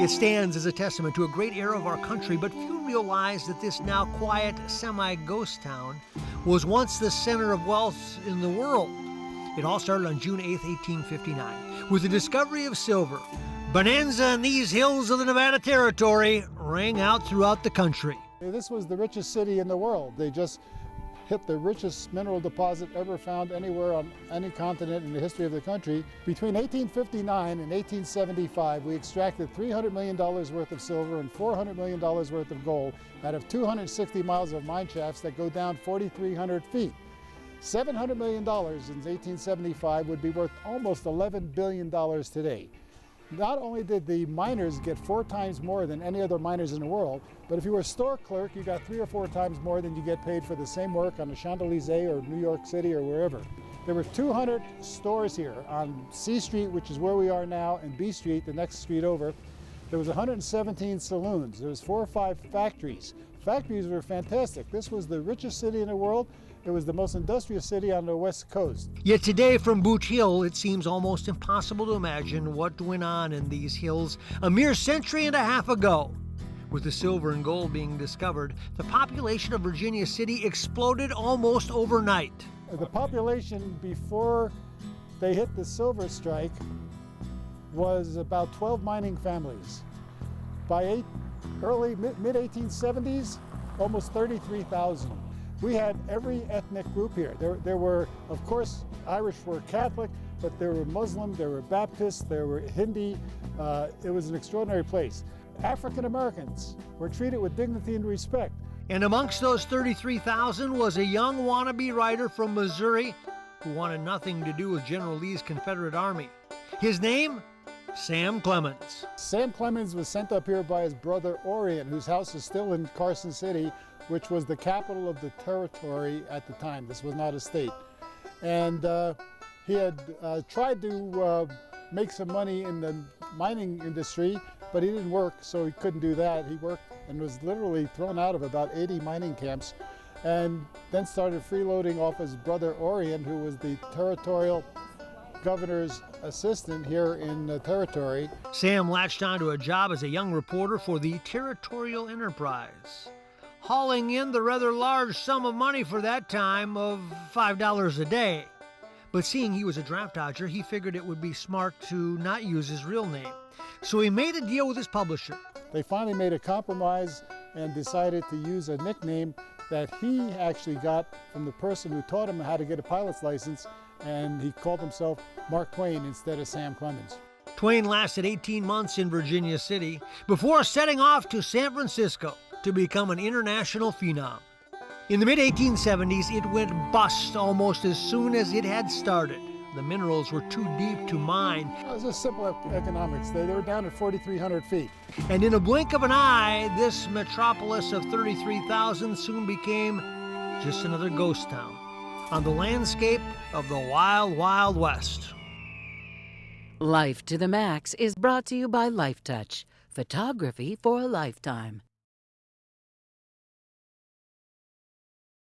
It stands as a testament to a great era of our country, but few realize that this now quiet, semi-ghost town was once the center of wealth in the world. It all started on June 8, 1859, with the discovery of silver. Bonanza in these hills of the Nevada Territory rang out throughout the country. This was the richest city in the world. They just hit the richest mineral deposit ever found anywhere on any continent in the history of the country. Between 1859 and 1875, we extracted $300 million worth of silver and $400 million worth of gold out of 260 miles of mine shafts that go down 4,300 feet. $700 million in 1875 would be worth almost $11 billion today. Not only did the miners get 4 times more than any other miners in the world, but if you were a store clerk, you got 3 or 4 times more than you get paid for the same work on the Champs-Élysées or New York City or wherever. There were 200 stores here on C Street, which is where we are now, and B Street, the next street over. There was 117 saloons. There was 4 or 5 factories. Factories were fantastic. This was the richest city in the world. It was the most industrious city on the West Coast. Yet today from Boot Hill, it seems almost impossible to imagine what went on in these hills a mere century and a half ago. With the silver and gold being discovered, the population of Virginia City exploded almost overnight. The population before they hit the silver strike was about 12 mining families. By mid-1870s, almost 33,000. We had every ethnic group here. There were, of course, Irish were Catholic, but there were Muslim, there were Baptists, there were Hindi. It was an extraordinary place. African Americans were treated with dignity and respect. And amongst those 33,000 was a young wannabe writer from Missouri who wanted nothing to do with General Lee's Confederate Army. His name? Sam Clemens. Sam Clemens was sent up here by his brother Orion, whose house is still in Carson City, which was the capital of the territory at the time. This was not a state. And he had tried to make some money in the mining industry, but he didn't work, so he couldn't do that. He worked and was literally thrown out of about 80 mining camps, and then started freeloading off his brother Orion, who was the territorial governor's assistant here in the territory. Sam latched onto a job as a young reporter for the Territorial Enterprise, hauling in the rather large sum of money for that time of $5 a day. But seeing he was a draft dodger, he figured it would be smart to not use his real name. So he made a deal with his publisher. They finally made a compromise and decided to use a nickname that he actually got from the person who taught him how to get a pilot's license, and he called himself Mark Twain instead of Sam Clemens. Twain lasted 18 months in Virginia City before setting off to San Francisco to become an international phenom. In the mid-1870s, it went bust almost as soon as it had started. The minerals were too deep to mine. It was just simple economics. They were down at 4,300 feet. And in a blink of an eye, this metropolis of 33,000 soon became just another ghost town on the landscape of the Wild, Wild West. Life to the Max is brought to you by Life Touch, photography for a lifetime.